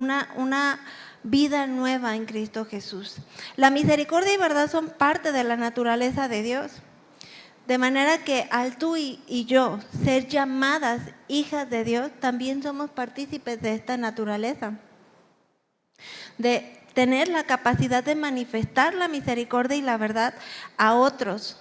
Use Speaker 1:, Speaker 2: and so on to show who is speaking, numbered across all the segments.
Speaker 1: una vida nueva en Cristo Jesús. La misericordia y verdad son parte de la naturaleza de Dios. De manera que al tú y yo ser llamadas hijas de Dios, también somos partícipes de esta naturaleza. De tener la capacidad de manifestar la misericordia y la verdad a otros.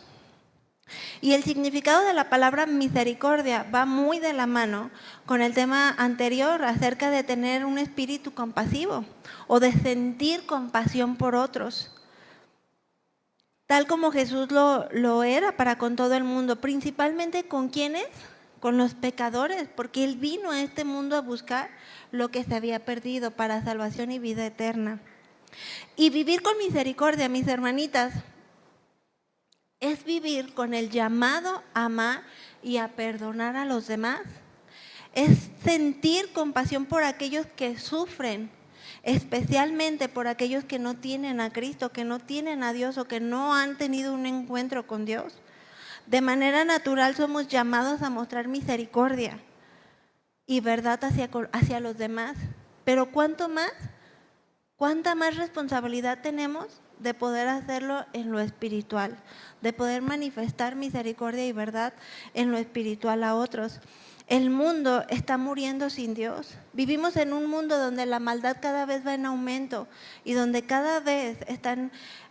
Speaker 1: Y el significado de la palabra misericordia va muy de la mano con el tema anterior acerca de tener un espíritu compasivo o de sentir compasión por otros. Tal como Jesús lo era para con todo el mundo, principalmente ¿con quiénes? Con los pecadores, porque Él vino a este mundo a buscar lo que se había perdido para salvación y vida eterna. Y vivir con misericordia, mis hermanitas, es vivir con el llamado a amar y a perdonar a los demás. Es sentir compasión por aquellos que sufren, especialmente por aquellos que no tienen a Cristo, que no tienen a Dios o que no han tenido un encuentro con Dios. De manera natural somos llamados a mostrar misericordia y verdad hacia los demás. Pero ¿cuánta más responsabilidad tenemos de poder hacerlo en lo espiritual, de poder manifestar misericordia y verdad en lo espiritual a otros? El mundo está muriendo sin Dios. Vivimos en un mundo donde la maldad cada vez va en aumento y donde cada vez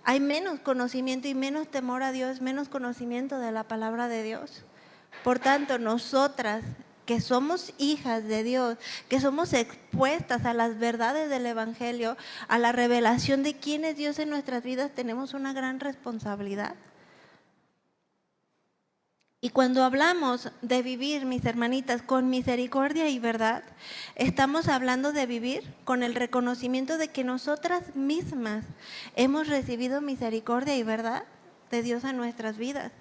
Speaker 1: hay menos conocimiento y menos temor a Dios, menos conocimiento de la palabra de Dios. Por tanto, nosotras que somos hijas de Dios, que somos expuestas a las verdades del Evangelio, a la revelación de quién es Dios en nuestras vidas, tenemos una gran responsabilidad. Y cuando hablamos de vivir, mis hermanitas, con misericordia y verdad, estamos hablando de vivir con el reconocimiento de que nosotras mismas hemos recibido misericordia y verdad de Dios en nuestras vidas,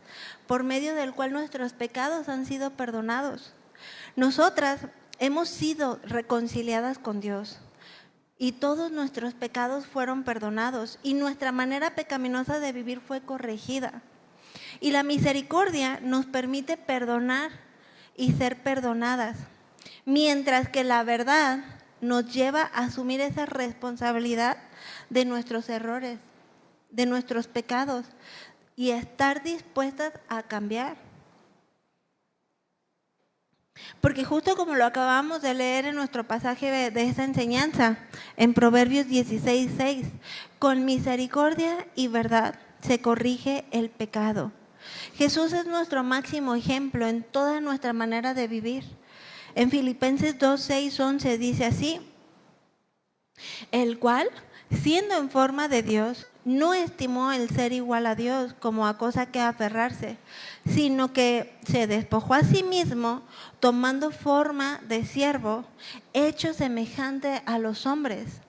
Speaker 1: por medio del cual nuestros pecados han sido perdonados. Nosotras hemos sido reconciliadas con Dios y todos nuestros pecados fueron perdonados y nuestra manera pecaminosa de vivir fue corregida. Y la misericordia nos permite perdonar y ser perdonadas, mientras que la verdad nos lleva a asumir esa responsabilidad de nuestros errores, de nuestros pecados y estar dispuestas a cambiar. Porque justo como lo acabamos de leer en nuestro pasaje de esta enseñanza, en Proverbios 16:6, con misericordia y verdad se corrige el pecado. Jesús es nuestro máximo ejemplo en toda nuestra manera de vivir. En Filipenses 2:6-11 dice así: el cual, siendo en forma de Dios, no estimó el ser igual a Dios como a cosa que aferrarse, sino que se despojó a sí mismo, tomando forma de siervo, hecho semejante a los hombres.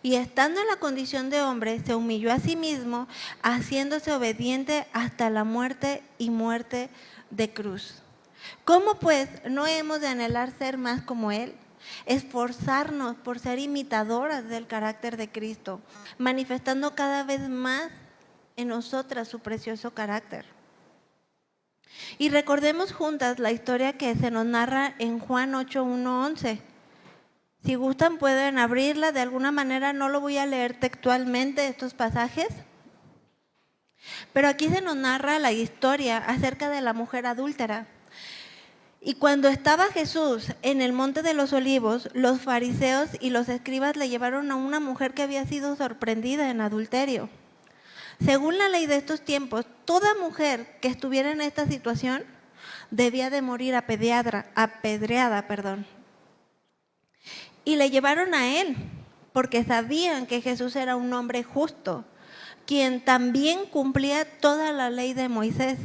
Speaker 1: Y estando en la condición de hombre, se humilló a sí mismo, haciéndose obediente hasta la muerte y muerte de cruz. ¿Cómo pues no hemos de anhelar ser más como Él? Esforzarnos por ser imitadoras del carácter de Cristo, manifestando cada vez más en nosotras su precioso carácter. Y recordemos juntas la historia que se nos narra en Juan 8:1-11. Si gustan pueden abrirla, de alguna manera no lo voy a leer textualmente estos pasajes, pero aquí se nos narra la historia acerca de la mujer adúltera. Y cuando estaba Jesús en el monte de los olivos, los fariseos y los escribas le llevaron a una mujer que había sido sorprendida en adulterio. Según la ley de estos tiempos, toda mujer que estuviera en esta situación debía de morir apedreada. Y le llevaron a él, porque sabían que Jesús era un hombre justo, quien también cumplía toda la ley de Moisés.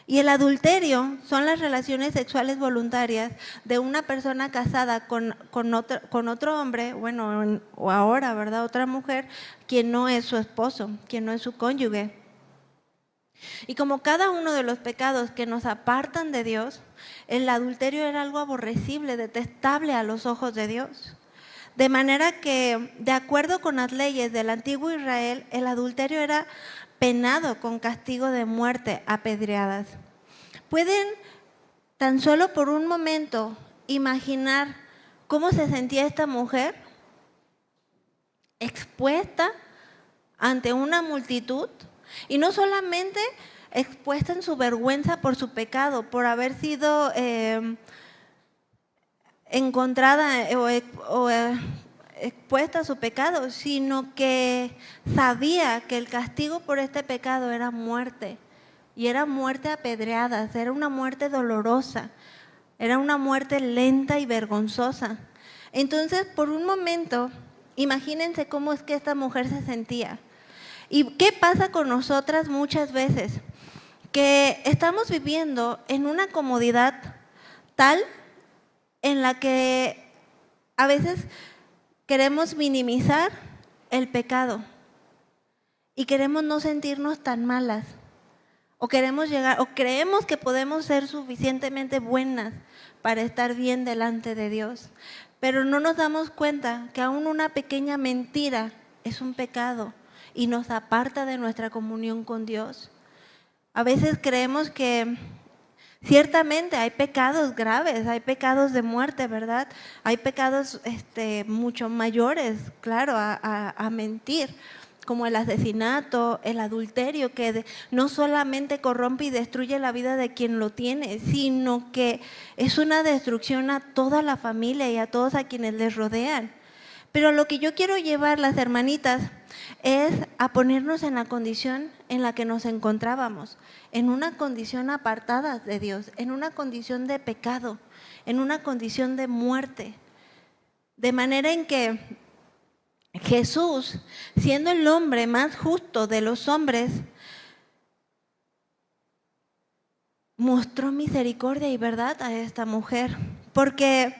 Speaker 1: Y el adulterio son las relaciones sexuales voluntarias de una persona casada con otro hombre, bueno, o ahora, ¿verdad? Otra mujer, quien no es su esposo, quien no es su cónyuge. Y como cada uno de los pecados que nos apartan de Dios, el adulterio era algo aborrecible, detestable a los ojos de Dios. De manera que, de acuerdo con las leyes del antiguo Israel, el adulterio era penado con castigo de muerte, apedreadas. ¿Pueden tan solo por un momento imaginar cómo se sentía esta mujer expuesta ante una multitud, y no solamente expuesta en su vergüenza por su pecado, por haber sido encontrada o expuesta a su pecado, sino que sabía que el castigo por este pecado era muerte, y era muerte apedreada, era una muerte dolorosa, era una muerte lenta y vergonzosa. Entonces, por un momento, imagínense cómo es que esta mujer se sentía. ¿Y qué pasa con nosotras muchas veces? Que estamos viviendo en una comodidad tal en la que a veces queremos minimizar el pecado y queremos no sentirnos tan malas, o queremos llegar, o creemos que podemos ser suficientemente buenas para estar bien delante de Dios, pero no nos damos cuenta que aún una pequeña mentira es un pecado y nos aparta de nuestra comunión con Dios. A veces creemos que ciertamente hay pecados graves, hay pecados de muerte, ¿verdad? Hay pecados mucho mayores, claro, a mentir, como el asesinato, el adulterio, que no solamente corrompe y destruye la vida de quien lo tiene, sino que es una destrucción a toda la familia y a todos a quienes les rodean. Pero lo que yo quiero llevar, las hermanitas, es a ponernos en la condición en la que nos encontrábamos, en una condición apartada de Dios, en una condición de pecado, en una condición de muerte. De manera en que Jesús, siendo el hombre más justo de los hombres, mostró misericordia y verdad a esta mujer, porque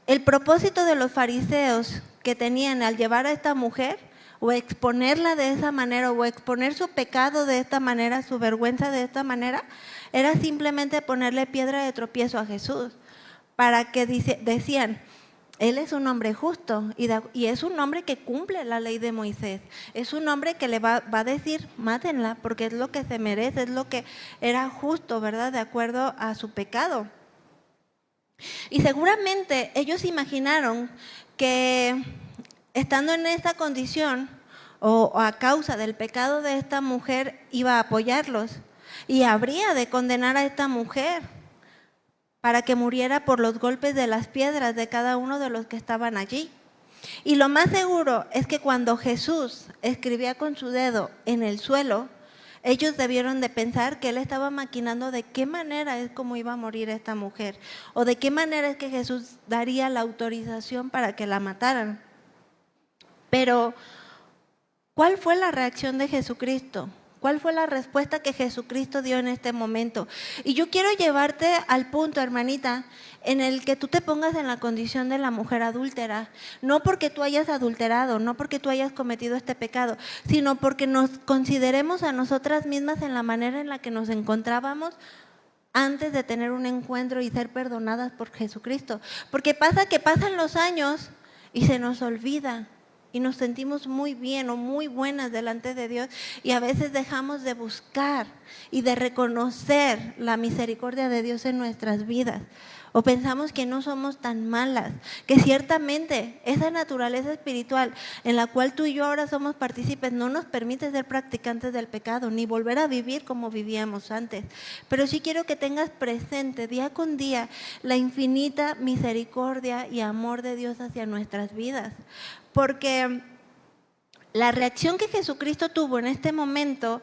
Speaker 1: el propósito de los fariseos que tenían al llevar a esta mujer o exponerla de esa manera o exponer su pecado de esta manera, su vergüenza de esta manera, era simplemente ponerle piedra de tropiezo a Jesús, para que decían, Él es un hombre justo y es un hombre que cumple la ley de Moisés. Es un hombre que le va a decir, mátenla, porque es lo que se merece, es lo que era justo, ¿verdad? De acuerdo a su pecado. Y seguramente ellos imaginaron que estando en esta condición o a causa del pecado de esta mujer iba a apoyarlos y habría de condenar a esta mujer para que muriera por los golpes de las piedras de cada uno de los que estaban allí. Y lo más seguro es que cuando Jesús escribía con su dedo en el suelo, ellos debieron de pensar que Él estaba maquinando de qué manera es como iba a morir esta mujer, o de qué manera es que Jesús daría la autorización para que la mataran. Pero, ¿cuál fue la reacción de Jesucristo? ¿Cuál fue la respuesta que Jesucristo dio en este momento? Y yo quiero llevarte al punto, hermanita, en el que tú te pongas en la condición de la mujer adúltera. No porque tú hayas adulterado, no porque tú hayas cometido este pecado, sino porque nos consideremos a nosotras mismas en la manera en la que nos encontrábamos antes de tener un encuentro y ser perdonadas por Jesucristo. Porque pasa que pasan los años y se nos olvida. Y nos sentimos muy bien o muy buenas delante de Dios y a veces dejamos de buscar y de reconocer la misericordia de Dios en nuestras vidas. O pensamos que no somos tan malas, que ciertamente esa naturaleza espiritual en la cual tú y yo ahora somos partícipes no nos permite ser practicantes del pecado ni volver a vivir como vivíamos antes. Pero sí quiero que tengas presente día con día la infinita misericordia y amor de Dios hacia nuestras vidas. Porque la reacción que Jesucristo tuvo en este momento,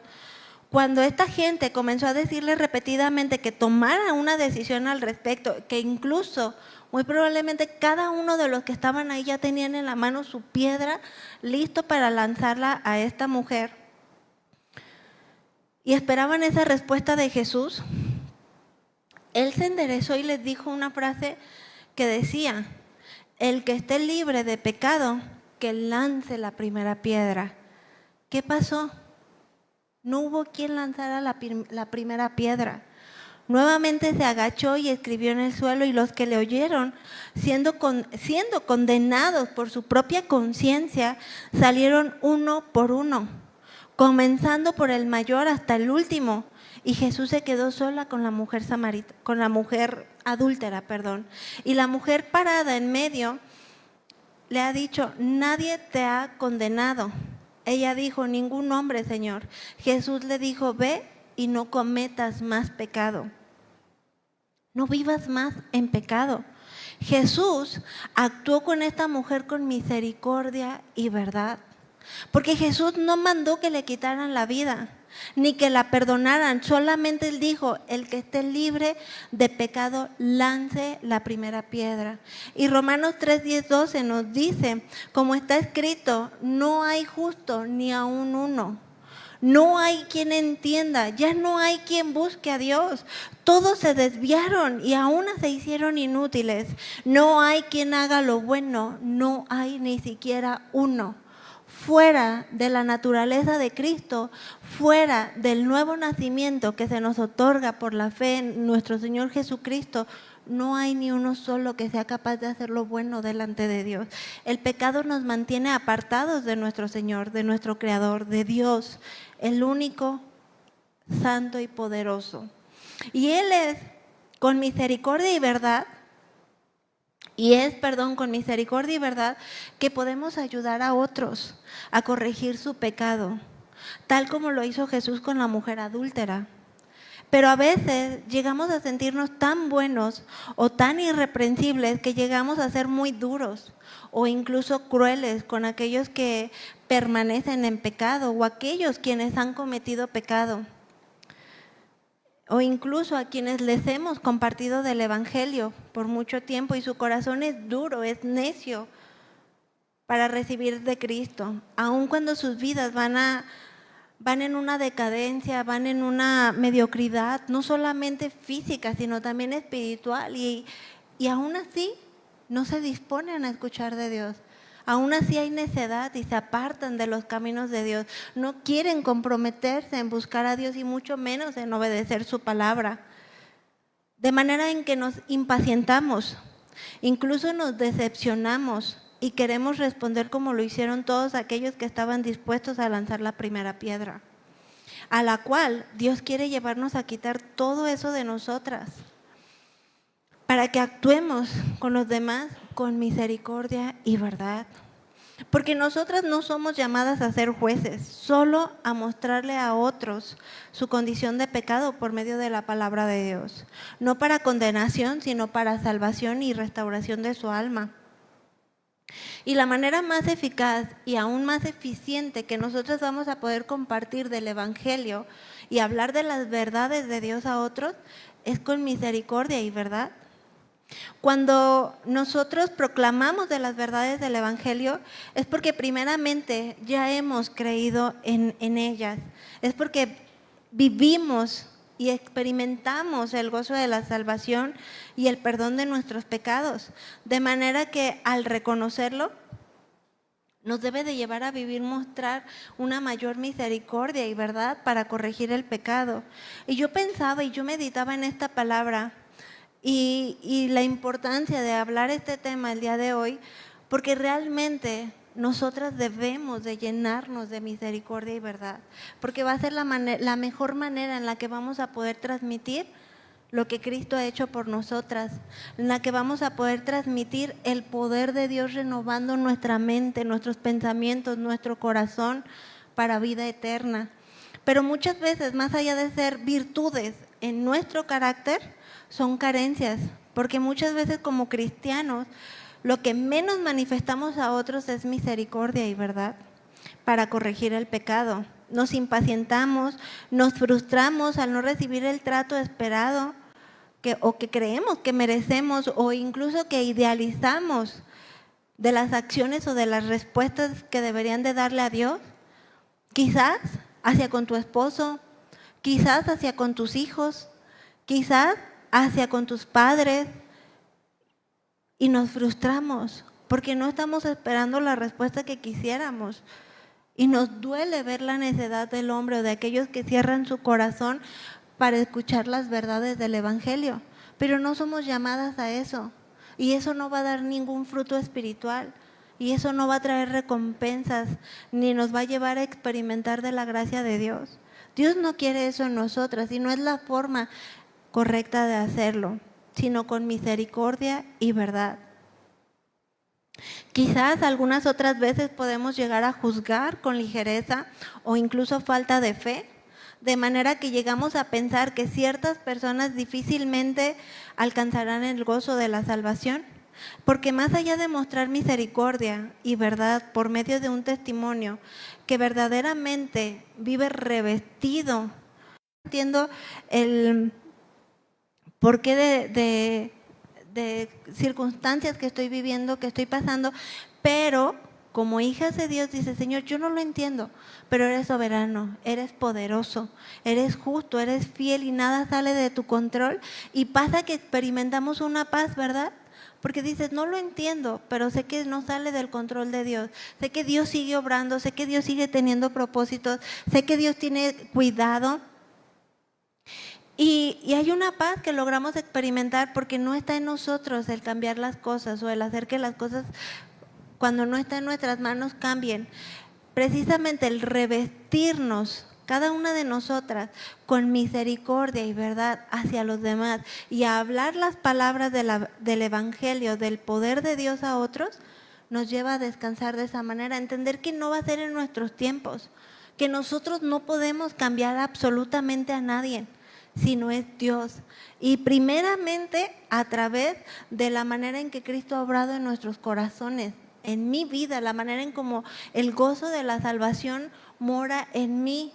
Speaker 1: cuando esta gente comenzó a decirle repetidamente que tomara una decisión al respecto, que incluso muy probablemente cada uno de los que estaban ahí ya tenían en la mano su piedra listo para lanzarla a esta mujer y esperaban esa respuesta de Jesús, Él se enderezó y les dijo una frase que decía, el que esté libre de pecado, que lance la primera piedra. ¿Qué pasó? No hubo quien lanzara la primera piedra. Nuevamente se agachó y escribió en el suelo y los que le oyeron, siendo condenados por su propia conciencia, salieron uno por uno, comenzando por el mayor hasta el último. Y Jesús se quedó sola con la mujer adúltera, Y la mujer parada en medio le ha dicho, nadie te ha condenado. Ella dijo, ningún hombre, Señor. Jesús le dijo, ve y no cometas más pecado. No vivas más en pecado. Jesús actuó con esta mujer con misericordia y verdad. Porque Jesús no mandó que le quitaran la vida, ni que la perdonaran. Solamente Él dijo, el que esté libre de pecado, lance la primera piedra. Y Romanos 3, 10, 12 nos dice, como está escrito, no hay justo ni aun uno. No hay quien entienda, ya no hay quien busque a Dios. Todos se desviaron y aún se hicieron inútiles. No hay quien haga lo bueno, no hay ni siquiera uno. Fuera de la naturaleza de Cristo, fuera del nuevo nacimiento que se nos otorga por la fe en nuestro Señor Jesucristo, no hay ni uno solo que sea capaz de hacer lo bueno delante de Dios. El pecado nos mantiene apartados de nuestro Señor, de nuestro Creador, de Dios, el único, santo y poderoso. Y Él es con misericordia y verdad, con misericordia y verdad, que podemos ayudar a otros a corregir su pecado, tal como lo hizo Jesús con la mujer adúltera. Pero a veces llegamos a sentirnos tan buenos o tan irreprensibles que llegamos a ser muy duros o incluso crueles con aquellos que permanecen en pecado o aquellos quienes han cometido pecado. O incluso a quienes les hemos compartido del Evangelio por mucho tiempo y su corazón es duro, es necio para recibir de Cristo, aun cuando sus vidas van en una decadencia, van en una mediocridad, no solamente física, sino también espiritual. Y aún así no se disponen a escuchar de Dios. Aún así hay necedad y se apartan de los caminos de Dios. No quieren comprometerse en buscar a Dios y mucho menos en obedecer su palabra. De manera en que nos impacientamos, incluso nos decepcionamos y queremos responder como lo hicieron todos aquellos que estaban dispuestos a lanzar la primera piedra, a la cual Dios quiere llevarnos a quitar todo eso de nosotras, para que actuemos con los demás con misericordia y verdad. Porque nosotras no somos llamadas a ser jueces, solo a mostrarle a otros su condición de pecado por medio de la palabra de Dios. No para condenación, sino para salvación y restauración de su alma. Y la manera más eficaz y aún más eficiente que nosotros vamos a poder compartir del Evangelio y hablar de las verdades de Dios a otros es con misericordia y verdad. Cuando nosotros proclamamos de las verdades del Evangelio es porque primeramente ya hemos creído en ellas, es porque vivimos y experimentamos el gozo de la salvación y el perdón de nuestros pecados, de manera que al reconocerlo nos debe de llevar a vivir, mostrar una mayor misericordia y verdad para corregir el pecado. Y yo pensaba y yo meditaba en esta palabra y la importancia de hablar este tema el día de hoy, porque realmente nosotras debemos de llenarnos de misericordia y verdad, porque va a ser la mejor manera en la que vamos a poder transmitir lo que Cristo ha hecho por nosotras, en la que vamos a poder transmitir el poder de Dios renovando nuestra mente, nuestros pensamientos, nuestro corazón para vida eterna. Pero muchas veces, más allá de ser virtudes en nuestro carácter, son carencias, porque muchas veces como cristianos lo que menos manifestamos a otros es misericordia y verdad para corregir el pecado. Nos impacientamos, nos frustramos al no recibir el trato esperado o que creemos que merecemos o incluso que idealizamos de las acciones o de las respuestas que deberían de darle a Dios, quizás hacia con tu esposo, quizás hacia con tus hijos, quizás hacia con tus padres, y nos frustramos porque no estamos esperando la respuesta que quisiéramos. Y nos duele ver la necedad del hombre o de aquellos que cierran su corazón para escuchar las verdades del Evangelio. Pero no somos llamadas a eso. Y eso no va a dar ningún fruto espiritual. Y eso no va a traer recompensas, ni nos va a llevar a experimentar de la gracia de Dios. Dios no quiere eso en nosotras y no es la forma correcta de hacerlo, sino con misericordia y verdad. Quizás algunas otras veces podemos llegar a juzgar con ligereza o incluso falta de fe, de manera que llegamos a pensar que ciertas personas difícilmente alcanzarán el gozo de la salvación, porque más allá de mostrar misericordia y verdad por medio de un testimonio que verdaderamente vive revestido, entiendo el porqué de circunstancias que estoy viviendo, que estoy pasando, pero como hijas de Dios dice, Señor, yo no lo entiendo, pero eres soberano, eres poderoso, eres justo, eres fiel y nada sale de tu control. Y pasa que experimentamos una paz, ¿verdad? Porque dices, no lo entiendo, pero sé que no sale del control de Dios. Sé que Dios sigue obrando, sé que Dios sigue teniendo propósitos, sé que Dios tiene cuidado. Y hay una paz que logramos experimentar porque no está en nosotros el cambiar las cosas o el hacer que las cosas, cuando no está en nuestras manos, cambien. Precisamente el revestirnos, cada una de nosotras, con misericordia y verdad hacia los demás y a hablar las palabras del Evangelio, del poder de Dios a otros, nos lleva a descansar de esa manera, a entender que no va a ser en nuestros tiempos, que nosotros no podemos cambiar absolutamente a nadie, sino es Dios. Y primeramente a través de la manera en que Cristo ha obrado en nuestros corazones, en mi vida, la manera en como el gozo de la salvación mora en mí.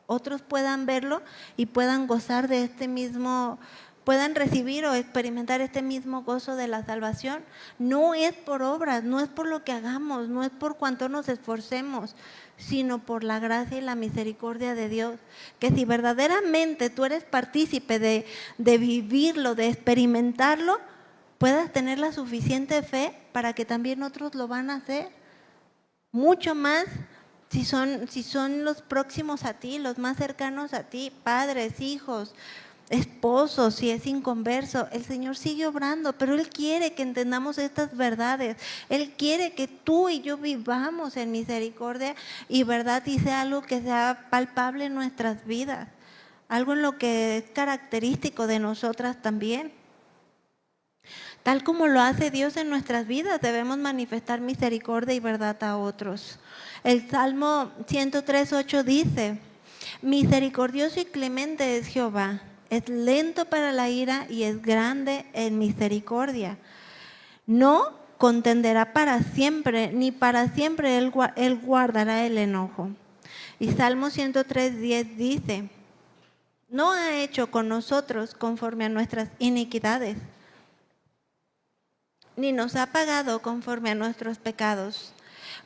Speaker 1: Otros puedan verlo y puedan gozar de este mismo, puedan recibir o experimentar este mismo gozo de la salvación. No es por obras, no es por lo que hagamos, no es por cuanto nos esforcemos, sino por la gracia y la misericordia de Dios. Que si verdaderamente tú eres partícipe de vivirlo, de experimentarlo, puedas tener la suficiente fe para que también otros lo van a hacer. Mucho más si son los próximos a ti, los más cercanos a ti, padres, hijos, esposos, si es inconverso. El Señor sigue obrando, pero Él quiere que entendamos estas verdades. Él quiere que tú y yo vivamos en misericordia y verdad y sea algo que sea palpable en nuestras vidas, algo en lo que es característico de nosotras también. Tal como lo hace Dios en nuestras vidas, debemos manifestar misericordia y verdad a otros. El Salmo 103:8 dice, misericordioso y clemente es Jehová, es lento para la ira y es grande en misericordia. No contenderá para siempre, ni para siempre él guardará el enojo. Y Salmo 103:10 dice, no ha hecho con nosotros conforme a nuestras iniquidades, ni nos ha pagado conforme a nuestros pecados.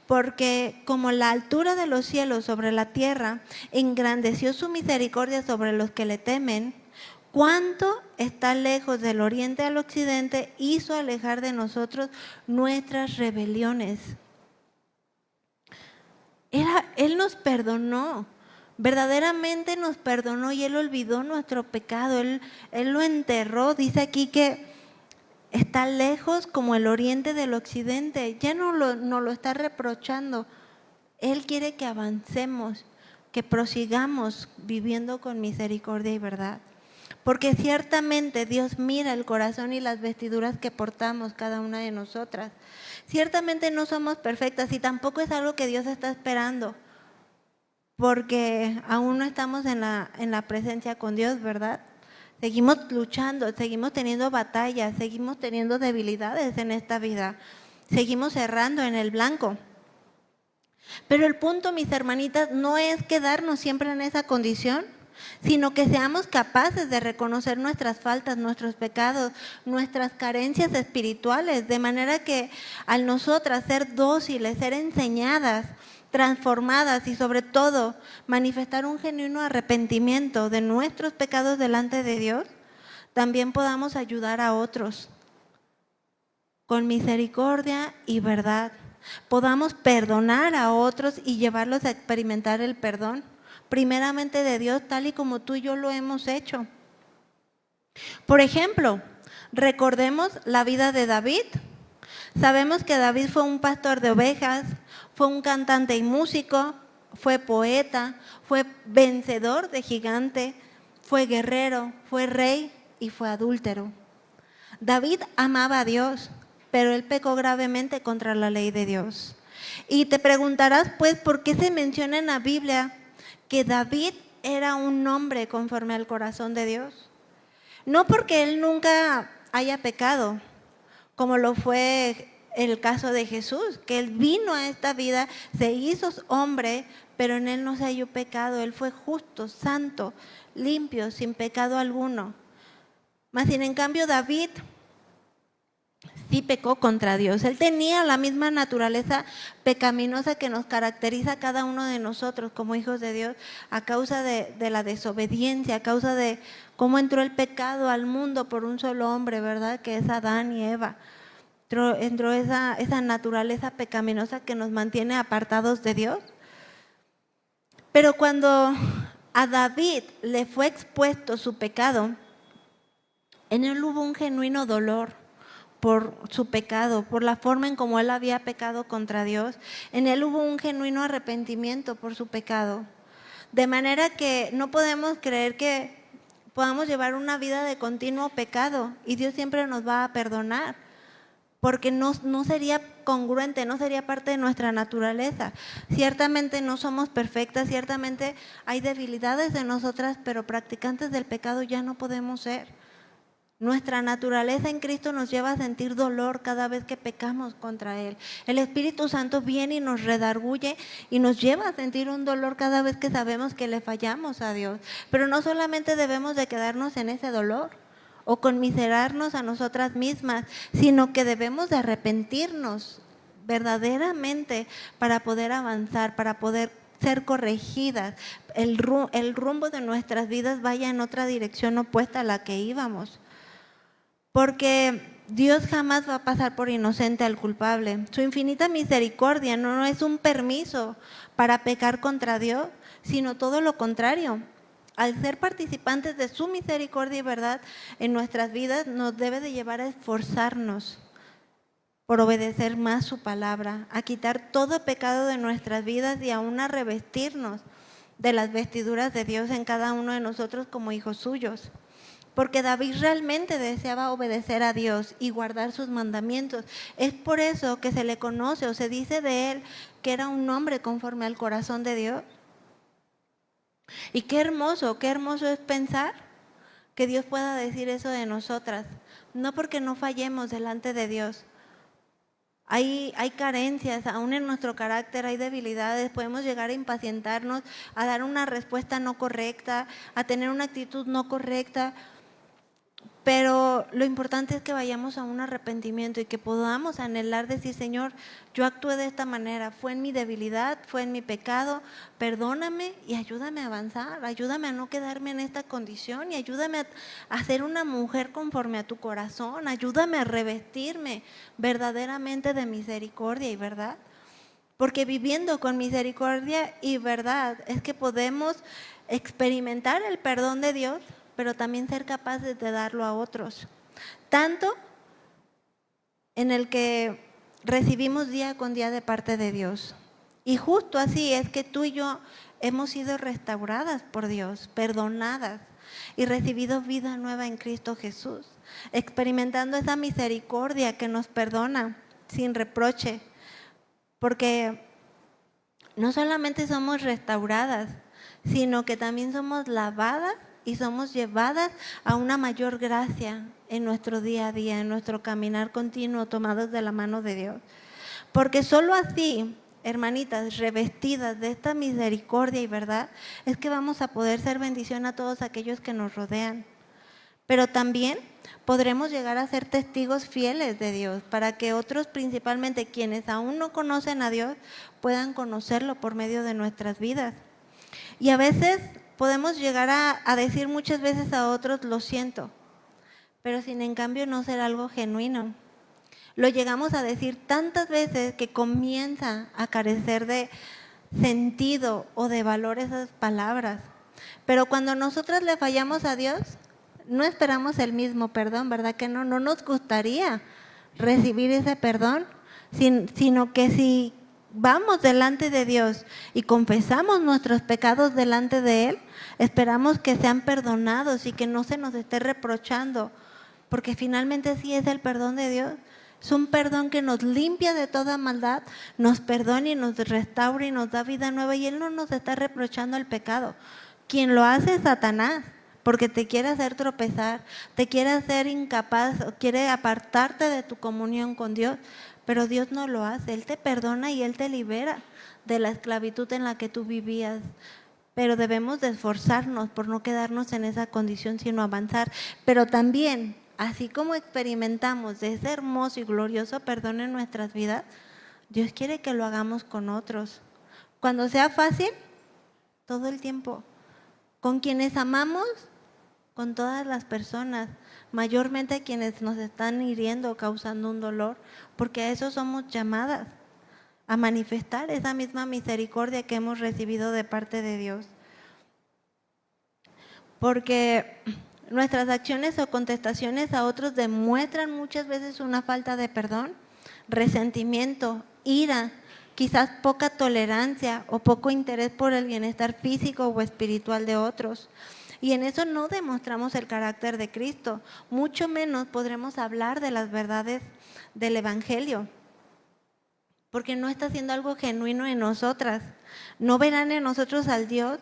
Speaker 1: Porque como la altura de los cielos sobre la tierra, engrandeció su misericordia sobre los que le temen, cuánto está lejos del oriente al occidente, hizo alejar de nosotros nuestras rebeliones. Él nos perdonó, verdaderamente nos perdonó y Él olvidó nuestro pecado, Él lo enterró. Dice aquí que está lejos como el oriente del occidente, ya no lo está reprochando. Él quiere que avancemos, que prosigamos viviendo con misericordia y verdad. Porque ciertamente Dios mira el corazón y las vestiduras que portamos cada una de nosotras. Ciertamente no somos perfectas y tampoco es algo que Dios está esperando, porque aún no estamos en la presencia con Dios, ¿verdad? Seguimos luchando, seguimos teniendo batallas, seguimos teniendo debilidades en esta vida, seguimos errando en el blanco. Pero el punto, mis hermanitas, no es quedarnos siempre en esa condición, sino que seamos capaces de reconocer nuestras faltas, nuestros pecados, nuestras carencias espirituales, de manera que al nosotras ser dóciles, ser enseñadas, transformadas y sobre todo manifestar un genuino arrepentimiento de nuestros pecados delante de Dios, también podamos ayudar a otros con misericordia y verdad. Podamos perdonar a otros y llevarlos a experimentar el perdón, primeramente de Dios, tal y como tú y yo lo hemos hecho. Por ejemplo, recordemos la vida de David. Sabemos que David fue un pastor de ovejas, fue un cantante y músico, fue poeta, fue vencedor de gigante, fue guerrero, fue rey y fue adúltero. David amaba a Dios, pero él pecó gravemente contra la ley de Dios. Y te preguntarás, pues, ¿por qué se menciona en la Biblia que David era un hombre conforme al corazón de Dios? No porque él nunca haya pecado, como lo fue el caso de Jesús, que él vino a esta vida, se hizo hombre, pero en él no se halló pecado. Él fue justo, santo, limpio, sin pecado alguno. Mas sin en cambio David sí pecó contra Dios. Él tenía la misma naturaleza pecaminosa que nos caracteriza a cada uno de nosotros como hijos de Dios, a causa de la desobediencia, a causa de cómo entró el pecado al mundo por un solo hombre, ¿verdad? Que es Adán y Eva. Entró esa naturaleza pecaminosa que nos mantiene apartados de Dios. Pero cuando a David le fue expuesto su pecado, en él hubo un genuino dolor por su pecado, por la forma en cómo él había pecado contra Dios. En él hubo un genuino arrepentimiento por su pecado. De manera que no podemos creer que podamos llevar una vida de continuo pecado y Dios siempre nos va a perdonar, porque no sería congruente, no sería parte de nuestra naturaleza. Ciertamente no somos perfectas, ciertamente hay debilidades en nosotras, pero practicantes del pecado ya no podemos ser. Nuestra naturaleza en Cristo nos lleva a sentir dolor cada vez que pecamos contra Él. El Espíritu Santo viene y nos redarguye y nos lleva a sentir un dolor cada vez que sabemos que le fallamos a Dios. Pero no solamente debemos de quedarnos en ese dolor o conmiserarnos a nosotras mismas, sino que debemos de arrepentirnos verdaderamente para poder avanzar, para poder ser corregidas, el rumbo de nuestras vidas vaya en otra dirección opuesta a la que íbamos. Porque Dios jamás va a pasar por inocente al culpable. Su infinita misericordia no es un permiso para pecar contra Dios, sino todo lo contrario. Al ser participantes de su misericordia y verdad en nuestras vidas, nos debe de llevar a esforzarnos por obedecer más su palabra, a quitar todo pecado de nuestras vidas y aún a revestirnos de las vestiduras de Dios en cada uno de nosotros como hijos suyos. Porque David realmente deseaba obedecer a Dios y guardar sus mandamientos. Es por eso que se le conoce o se dice de él que era un hombre conforme al corazón de Dios. Y qué hermoso es pensar que Dios pueda decir eso de nosotras. No porque no fallemos delante de Dios. Hay carencias, aún en nuestro carácter hay debilidades, podemos llegar a impacientarnos, a dar una respuesta no correcta, a tener una actitud no correcta. Pero lo importante es que vayamos a un arrepentimiento y que podamos anhelar decir, Señor, yo actué de esta manera, fue en mi debilidad, fue en mi pecado, perdóname y ayúdame a avanzar, ayúdame a no quedarme en esta condición y ayúdame a ser una mujer conforme a tu corazón, ayúdame a revestirme verdaderamente de misericordia y verdad. Porque viviendo con misericordia y verdad es que podemos experimentar el perdón de Dios, pero también ser capaces de darlo a otros. Tanto en el que recibimos día con día de parte de Dios. Y justo así es que tú y yo hemos sido restauradas por Dios, perdonadas y recibido vida nueva en Cristo Jesús, experimentando esa misericordia que nos perdona sin reproche, porque no solamente somos restauradas, sino que también somos lavadas y somos llevadas a una mayor gracia en nuestro día a día, en nuestro caminar continuo, tomados de la mano de Dios. Porque solo así, hermanitas, revestidas de esta misericordia y verdad, es que vamos a poder ser bendición a todos aquellos que nos rodean. Pero también podremos llegar a ser testigos fieles de Dios, para que otros, principalmente quienes aún no conocen a Dios, puedan conocerlo por medio de nuestras vidas. Y a veces podemos llegar a decir muchas veces a otros, lo siento, pero sin en cambio no ser algo genuino. Lo llegamos a decir tantas veces que comienza a carecer de sentido o de valor esas palabras. Pero cuando nosotras le fallamos a Dios, no esperamos el mismo perdón, ¿verdad que no? No nos gustaría recibir ese perdón, sino que si vamos delante de Dios y confesamos nuestros pecados delante de Él, esperamos que sean perdonados y que no se nos esté reprochando, porque finalmente sí es el perdón de Dios Es un perdón que nos limpia de toda maldad, nos perdona y nos restaura y nos da vida nueva. Y Él no nos está reprochando el pecado. Quien lo hace es Satanás, porque te quiere hacer tropezar, te quiere hacer incapaz, quiere apartarte de tu comunión con Dios. Pero Dios no lo hace. Él te perdona y Él te libera de la esclavitud en la que tú vivías. Pero debemos de esforzarnos por no quedarnos en esa condición, sino avanzar. Pero también, así como experimentamos de ese hermoso y glorioso perdón en nuestras vidas, Dios quiere que lo hagamos con otros. Cuando sea fácil, todo el tiempo. Con quienes amamos, con todas las personas, mayormente quienes nos están hiriendo, causando un dolor, porque a eso somos llamadas, a manifestar esa misma misericordia que hemos recibido de parte de Dios. Porque nuestras acciones o contestaciones a otros demuestran muchas veces una falta de perdón, resentimiento, ira, quizás poca tolerancia o poco interés por el bienestar físico o espiritual de otros. Y en eso no demostramos el carácter de Cristo, mucho menos podremos hablar de las verdades del Evangelio, porque no está haciendo algo genuino en nosotras. No verán en nosotros al Dios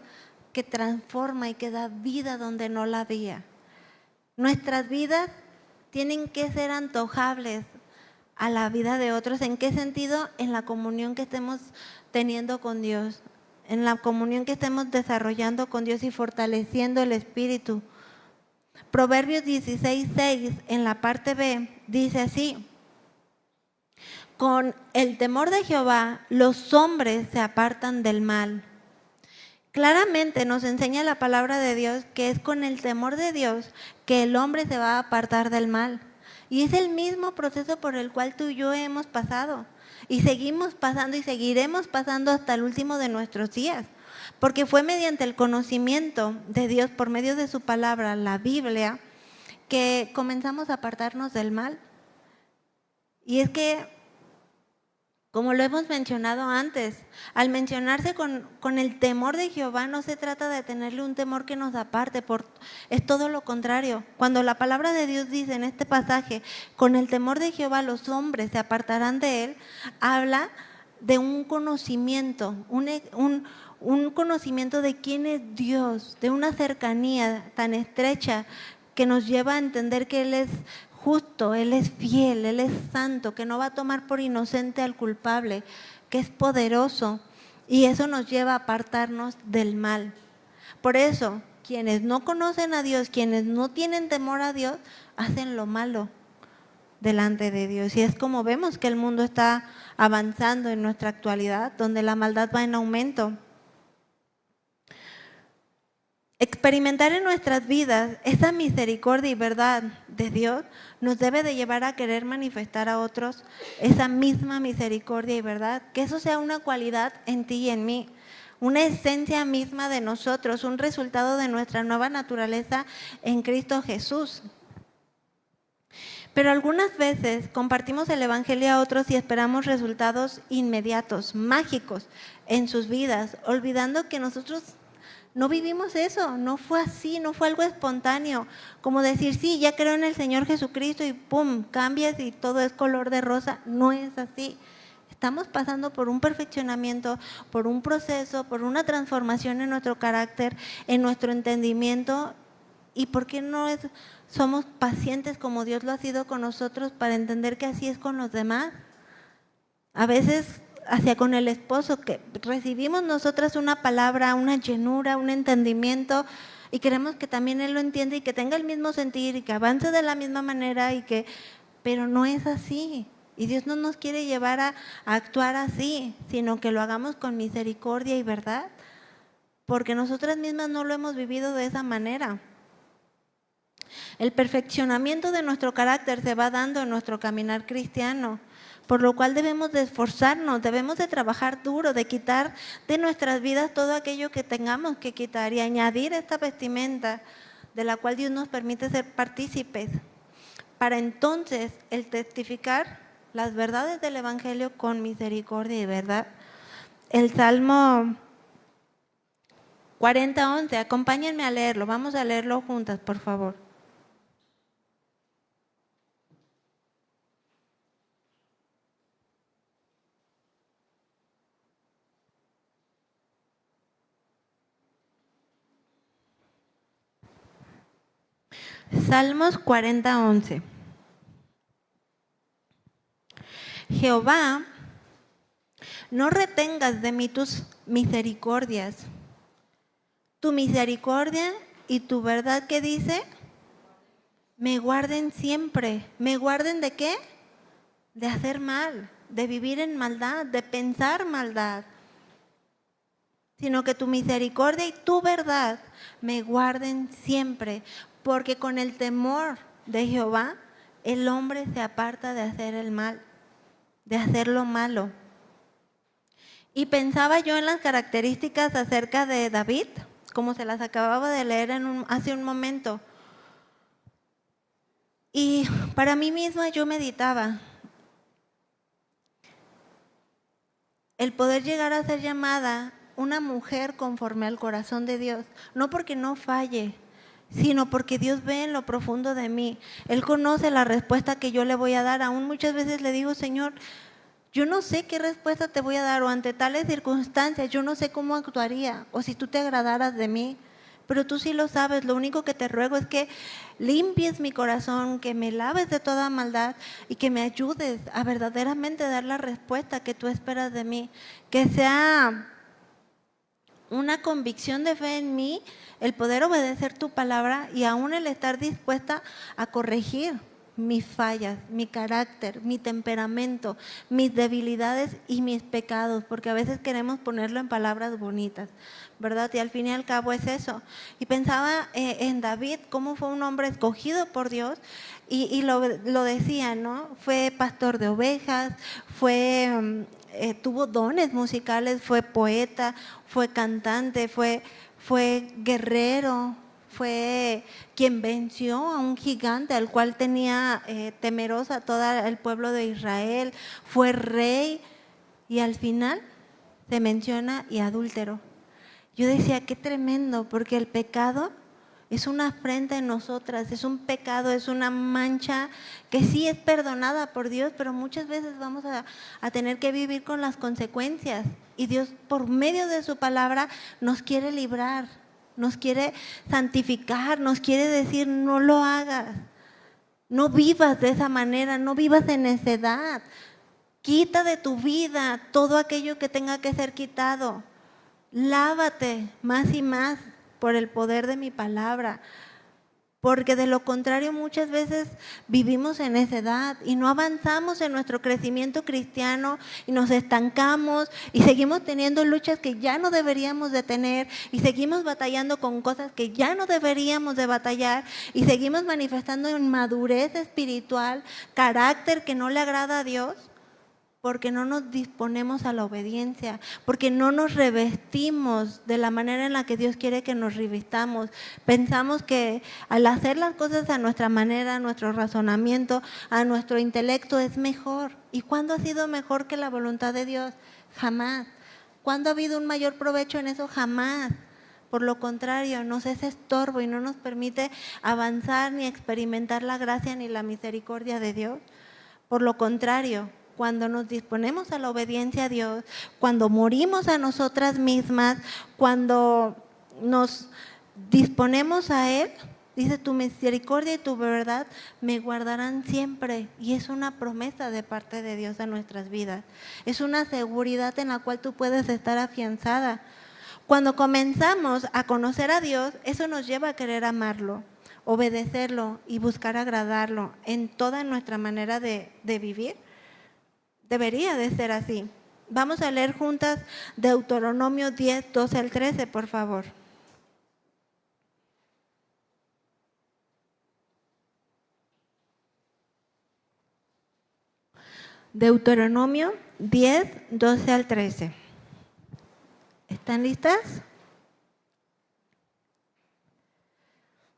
Speaker 1: que transforma y que da vida donde no la había. Nuestras vidas tienen que ser antojables a la vida de otros. ¿En qué sentido? En la comunión que estemos teniendo con Dios, en la comunión que estemos desarrollando con Dios y fortaleciendo el espíritu. Proverbios 16:6 en la parte B dice así: con el temor de Jehová los hombres se apartan del mal. Claramente nos enseña la palabra de Dios que es con el temor de Dios que el hombre se va a apartar del mal. Y es el mismo proceso por el cual tú y yo hemos pasado. Y seguimos pasando y seguiremos pasando hasta el último de nuestros días. Porque fue mediante el conocimiento de Dios por medio de su palabra, la Biblia, que comenzamos a apartarnos del mal. Y es que, como lo hemos mencionado antes, al mencionarse con el temor de Jehová no se trata de tenerle un temor que nos aparte, es todo lo contrario. Cuando la palabra de Dios dice en este pasaje, con el temor de Jehová los hombres se apartarán de él, habla de un conocimiento, un conocimiento de quién es Dios, de una cercanía tan estrecha que nos lleva a entender que Él es justo, Él es fiel, Él es santo, que no va a tomar por inocente al culpable, que es poderoso, y eso nos lleva a apartarnos del mal. Por eso, quienes no conocen a Dios, quienes no tienen temor a Dios, hacen lo malo delante de Dios. Y es como vemos que el mundo está avanzando en nuestra actualidad, donde la maldad va en aumento. Experimentar en nuestras vidas esa misericordia y verdad de Dios nos debe de llevar a querer manifestar a otros esa misma misericordia y verdad, que eso sea una cualidad en ti y en mí, una esencia misma de nosotros, un resultado de nuestra nueva naturaleza en Cristo Jesús. Pero algunas veces compartimos el Evangelio a otros y esperamos resultados inmediatos, mágicos en sus vidas, olvidando que nosotros no vivimos eso, no fue así, no fue algo espontáneo, como decir, sí, ya creo en el Señor Jesucristo y pum, cambias y todo es color de rosa. No es así. Estamos pasando por un perfeccionamiento, por un proceso, por una transformación en nuestro carácter, en nuestro entendimiento. ¿Y por qué no somos pacientes como Dios lo ha sido con nosotros para entender que así es con los demás? A veces hacia con el esposo, que recibimos nosotras una palabra, una llenura, un entendimiento y queremos que también él lo entienda y que tenga el mismo sentir y que avance de la misma manera pero no es así. Y Dios no nos quiere llevar a actuar así, sino que lo hagamos con misericordia y verdad, porque nosotras mismas no lo hemos vivido de esa manera. El perfeccionamiento de nuestro carácter se va dando en nuestro caminar cristiano, por lo cual debemos de esforzarnos, debemos de trabajar duro, de quitar de nuestras vidas todo aquello que tengamos que quitar y añadir esta vestimenta de la cual Dios nos permite ser partícipes, para entonces el testificar las verdades del Evangelio con misericordia y verdad. El Salmo 40:11, acompáñenme a leerlo, vamos a leerlo juntas, por favor. Salmos 40:11. Jehová, no retengas de mí tus misericordias. Tu misericordia y tu verdad, ¿qué dice? Me guarden siempre. ¿Me guarden de qué? De hacer mal, de vivir en maldad, de pensar maldad. Sino que tu misericordia y tu verdad me guarden siempre. Porque con el temor de Jehová, el hombre se aparta de hacer el mal, de hacer lo malo. Y pensaba yo en las características acerca de David, como se las acababa de leer hace un momento. Y para mí misma yo meditaba, el poder llegar a ser llamada una mujer conforme al corazón de Dios, no porque no falle, sino porque Dios ve en lo profundo de mí. Él conoce la respuesta que yo le voy a dar. Aún muchas veces le digo, Señor, yo no sé qué respuesta te voy a dar, o ante tales circunstancias yo no sé cómo actuaría, o si tú te agradaras de mí, pero tú sí lo sabes. Lo único que te ruego es que limpies mi corazón, que me laves de toda maldad y que me ayudes a verdaderamente dar la respuesta que tú esperas de mí, que sea una convicción de fe en mí, el poder obedecer tu palabra y aún el estar dispuesta a corregir mis fallas, mi carácter, mi temperamento, mis debilidades y mis pecados, porque a veces queremos ponerlo en palabras bonitas, ¿verdad? Y al fin y al cabo es eso. Y pensaba en David, cómo fue un hombre escogido por Dios, y lo decía, ¿no? Fue pastor de ovejas, tuvo dones musicales, fue poeta, fue cantante, fue guerrero, fue quien venció a un gigante al cual tenía temerosa todo el pueblo de Israel, fue rey y al final se menciona y adúltero. Yo decía, qué tremendo, porque el pecado es una afrenta en nosotras, es un pecado, es una mancha que sí es perdonada por Dios, pero muchas veces vamos a tener que vivir con las consecuencias. Y Dios, por medio de su palabra, nos quiere librar, nos quiere santificar, nos quiere decir, no lo hagas, no vivas de esa manera, no vivas en necedad. Quita de tu vida todo aquello que tenga que ser quitado. Lávate más y más por el poder de mi palabra, porque de lo contrario muchas veces vivimos en necedad y no avanzamos en nuestro crecimiento cristiano y nos estancamos y seguimos teniendo luchas que ya no deberíamos de tener y seguimos batallando con cosas que ya no deberíamos de batallar y seguimos manifestando inmadurez espiritual, carácter que no le agrada a Dios. Porque no nos disponemos a la obediencia, porque no nos revestimos de la manera en la que Dios quiere que nos revistamos. Pensamos que al hacer las cosas a nuestra manera, a nuestro razonamiento, a nuestro intelecto es mejor. ¿Y cuándo ha sido mejor que la voluntad de Dios? Jamás. ¿Cuándo ha habido un mayor provecho en eso? Jamás. Por lo contrario, nos es estorbo y no nos permite avanzar ni experimentar la gracia ni la misericordia de Dios. Por lo contrario, cuando nos disponemos a la obediencia a Dios, cuando morimos a nosotras mismas, cuando nos disponemos a Él, dice, tu misericordia y tu verdad me guardarán siempre. Y es una promesa de parte de Dios a nuestras vidas. Es una seguridad en la cual tú puedes estar afianzada. Cuando comenzamos a conocer a Dios, eso nos lleva a querer amarlo, obedecerlo y buscar agradarlo en toda nuestra manera de vivir. Debería de ser así. Vamos a leer juntas Deuteronomio 10, 12 al 13, por favor. Deuteronomio 10, 12 al 13. ¿Están listas?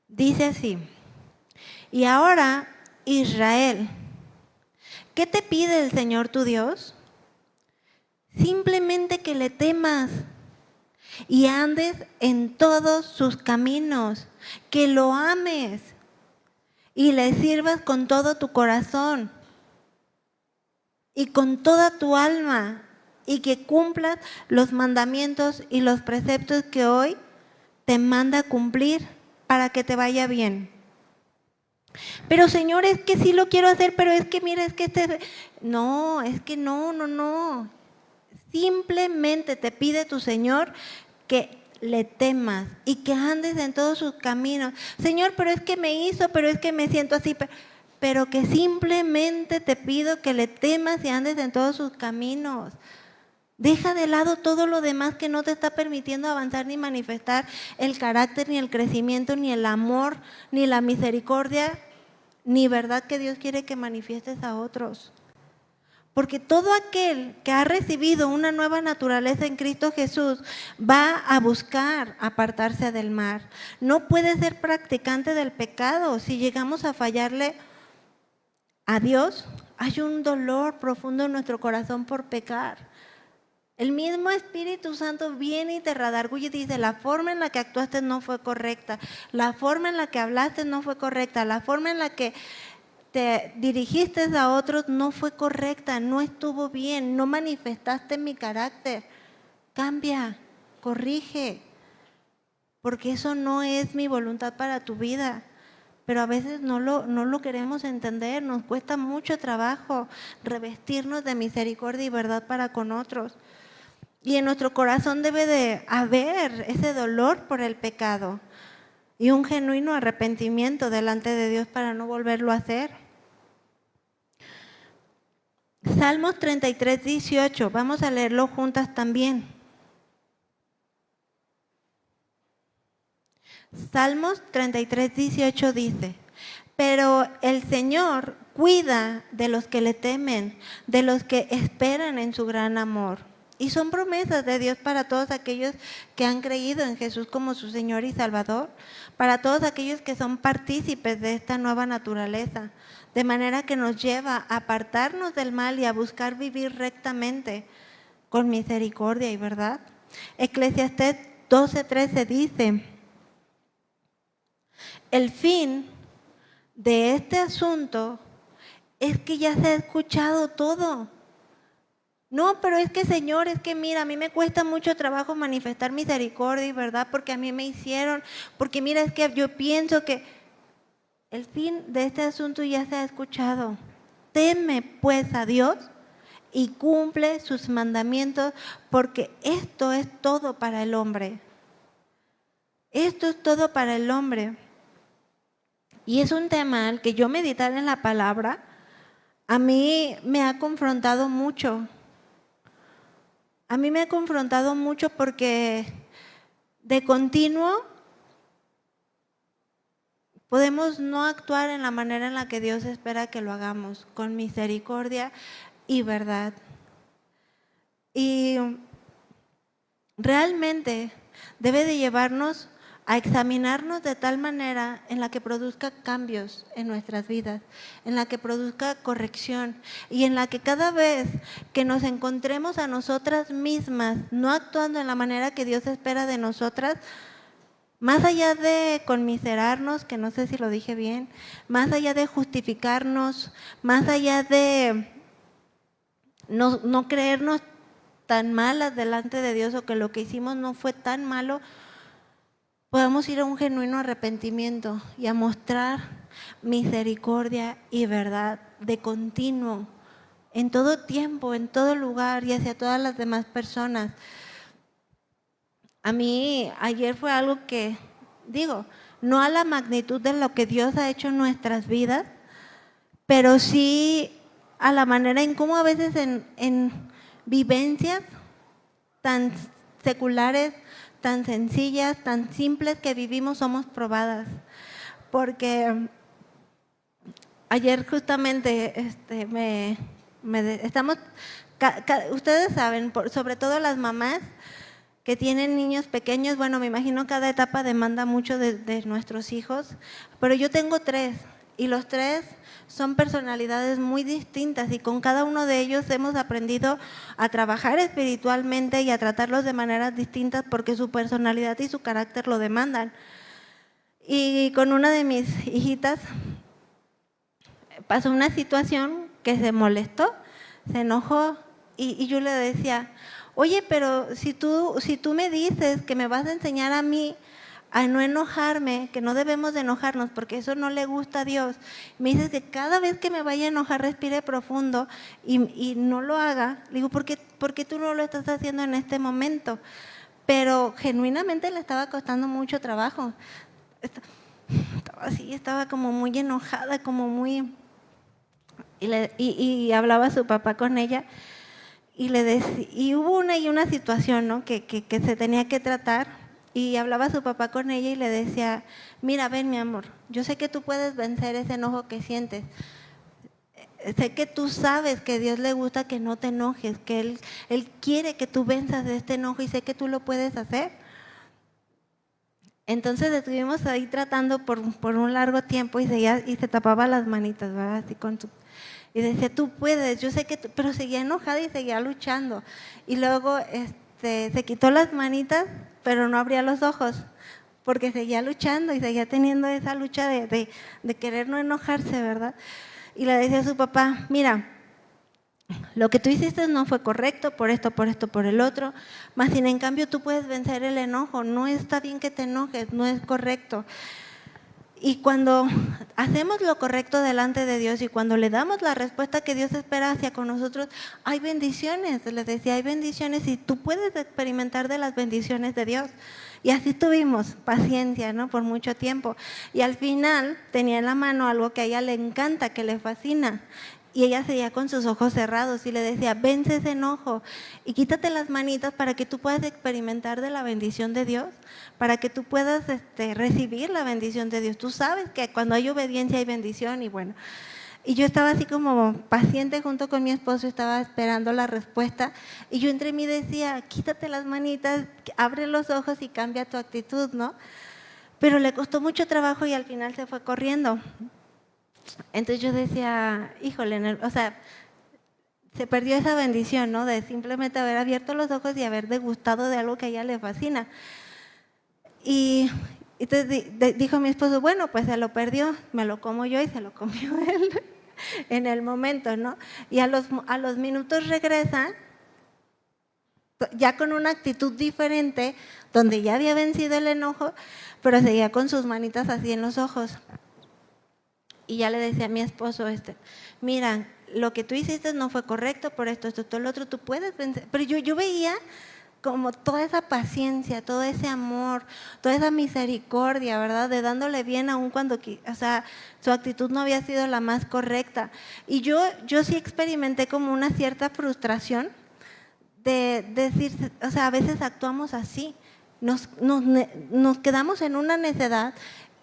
Speaker 1: Dice así: y ahora, Israel, ¿qué te pide el Señor tu Dios? Simplemente que le temas y andes en todos sus caminos, que lo ames y le sirvas con todo tu corazón y con toda tu alma, y que cumplas los mandamientos y los preceptos que hoy te manda cumplir para que te vaya bien. Pero Señor, es que sí lo quiero hacer, pero es que mira, es que no, es que no. Simplemente te pide tu Señor que le temas y que andes en todos sus caminos. Señor, pero es que me hizo, pero es que me siento así, pero que simplemente te pido que le temas y andes en todos sus caminos. Deja de lado todo lo demás que no te está permitiendo avanzar ni manifestar el carácter, ni el crecimiento, ni el amor, ni la misericordia, ni verdad que Dios quiere que manifiestes a otros. Porque todo aquel que ha recibido una nueva naturaleza en Cristo Jesús va a buscar apartarse del mal. No puede ser practicante del pecado. Si llegamos a fallarle a Dios, hay un dolor profundo en nuestro corazón por pecar. El mismo Espíritu Santo viene y te redarguye y dice, la forma en la que actuaste no fue correcta, la forma en la que hablaste no fue correcta, la forma en la que te dirigiste a otros no fue correcta, no estuvo bien, no manifestaste mi carácter. Cambia, corrige, porque eso no es mi voluntad para tu vida. Pero a veces no lo queremos entender, nos cuesta mucho trabajo revestirnos de misericordia y verdad para con otros. Y en nuestro corazón debe de haber ese dolor por el pecado y un genuino arrepentimiento delante de Dios para no volverlo a hacer. Salmos 33, 18, vamos a leerlo juntas también. Salmos 33, 18 dice, pero el Señor cuida de los que le temen, de los que esperan en su gran amor. Y son promesas de Dios para todos aquellos que han creído en Jesús como su Señor y Salvador, para todos aquellos que son partícipes de esta nueva naturaleza, de manera que nos lleva a apartarnos del mal y a buscar vivir rectamente, con misericordia y verdad. Eclesiastés 12:13 dice, el fin de este asunto es que ya se ha escuchado todo. No, pero es que Señor, es que mira, a mí me cuesta mucho trabajo manifestar misericordia y verdad porque a mí me hicieron, porque mira, es que yo pienso que el fin de este asunto ya se ha escuchado. Teme pues a Dios y cumple sus mandamientos porque esto es todo para el hombre. Esto es todo para el hombre. Y es un tema al que yo meditar en la palabra, a mí me ha confrontado mucho. A mí me ha confrontado mucho porque de continuo podemos no actuar en la manera en la que Dios espera que lo hagamos, con misericordia y verdad. Y realmente debe de llevarnos a examinarnos de tal manera en la que produzca cambios en nuestras vidas, en la que produzca corrección y en la que cada vez que nos encontremos a nosotras mismas no actuando en la manera que Dios espera de nosotras, más allá de conmiserarnos, que no sé si lo dije bien, más allá de justificarnos, más allá de no creernos tan malas delante de Dios o que lo que hicimos no fue tan malo, podamos ir a un genuino arrepentimiento y a mostrar misericordia y verdad de continuo, en todo tiempo, en todo lugar y hacia todas las demás personas. A mí ayer fue algo que, digo, no a la magnitud de lo que Dios ha hecho en nuestras vidas, pero sí a la manera en cómo a veces en vivencias tan seculares, tan sencillas, tan simples que vivimos somos probadas. Porque ayer justamente estamos, ustedes saben, sobre todo las mamás que tienen niños pequeños, bueno, me imagino cada etapa demanda mucho de nuestros hijos, pero yo tengo 3 y los 3 son personalidades muy distintas y con cada uno de ellos hemos aprendido a trabajar espiritualmente y a tratarlos de maneras distintas porque su personalidad y su carácter lo demandan. Y con una de mis hijitas pasó una situación que se molestó, se enojó y yo le decía, oye, pero si tú me dices que me vas a enseñar a mí a no enojarme, que no debemos de enojarnos porque eso no le gusta a Dios. Me dices que cada vez que me vaya a enojar respire profundo y no lo haga. Le digo, ¿por qué tú no lo estás haciendo en este momento? Pero genuinamente le estaba costando mucho trabajo. Estaba así, estaba como muy enojada, como muy... Y hablaba su papá con ella y hubo una situación, ¿no? que se tenía que tratar. Y hablaba su papá con ella y le decía, mira, ven mi amor, yo sé que tú puedes vencer ese enojo que sientes. Sé que tú sabes que a Dios le gusta que no te enojes, que Él quiere que tú venzas de este enojo y sé que tú lo puedes hacer. Entonces estuvimos ahí tratando por un largo tiempo y se tapaba las manitas, ¿verdad? Así y decía, tú puedes, yo sé que pero seguía enojada y seguía luchando. Y luego se quitó las manitas, pero no abría los ojos, porque seguía luchando y seguía teniendo esa lucha de querer no enojarse, ¿verdad? Y le decía a su papá, mira, lo que tú hiciste no fue correcto, por esto, por el otro, más sin en cambio tú puedes vencer el enojo, no está bien que te enojes, no es correcto. Y cuando hacemos lo correcto delante de Dios y cuando le damos la respuesta que Dios espera hacia con nosotros, hay bendiciones, les decía, hay bendiciones y tú puedes experimentar de las bendiciones de Dios. Y así tuvimos paciencia, ¿no? Por mucho tiempo. Y al final tenía en la mano algo que a ella le encanta, que le fascina. Y ella seguía con sus ojos cerrados y le decía, vence ese enojo y quítate las manitas para que tú puedas experimentar de la bendición de Dios, para que tú puedas recibir la bendición de Dios. Tú sabes que cuando hay obediencia hay bendición y bueno. Y yo estaba así como paciente junto con mi esposo, estaba esperando la respuesta y yo entre mí decía, quítate las manitas, abre los ojos y cambia tu actitud, ¿no? Pero le costó mucho trabajo y al final se fue corriendo. Entonces yo decía, híjole, o sea, se perdió esa bendición, ¿no? De simplemente haber abierto los ojos y haber degustado de algo que a ella le fascina. Y entonces dijo mi esposo, bueno, pues se lo perdió, me lo como yo y se lo comió él en el momento, ¿no? Y a los minutos regresa, ya con una actitud diferente, donde ya había vencido el enojo, pero seguía con sus manitas así en los ojos. Y ya le decía a mi esposo, mira, lo que tú hiciste no fue correcto por esto, todo lo otro, tú puedes vencer. Pero yo veía como toda esa paciencia, todo ese amor, toda esa misericordia, ¿verdad? De dándole bien aún cuando, o sea, su actitud no había sido la más correcta. Y yo sí experimenté como una cierta frustración de decir, o sea, a veces actuamos así, nos quedamos en una necedad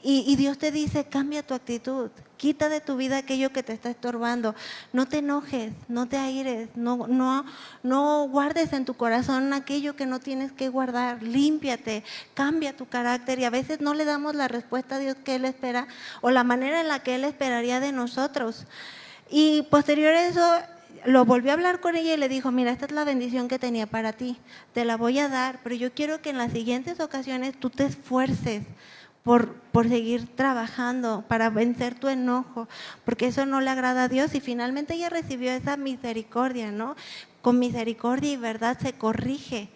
Speaker 1: y Dios te dice, cambia tu actitud, quita de tu vida aquello que te está estorbando, no te enojes, no te aires, no guardes en tu corazón aquello que no tienes que guardar, límpiate, cambia tu carácter y a veces no le damos la respuesta a Dios que Él espera o la manera en la que Él esperaría de nosotros. Y posterior a eso, lo volvió a hablar con ella y le dijo, mira, esta es la bendición que tenía para ti, te la voy a dar, pero yo quiero que en las siguientes ocasiones tú te esfuerces por seguir trabajando, para vencer tu enojo, porque eso no le agrada a Dios. Y finalmente ella recibió esa misericordia, ¿no? Con misericordia y verdad se corrige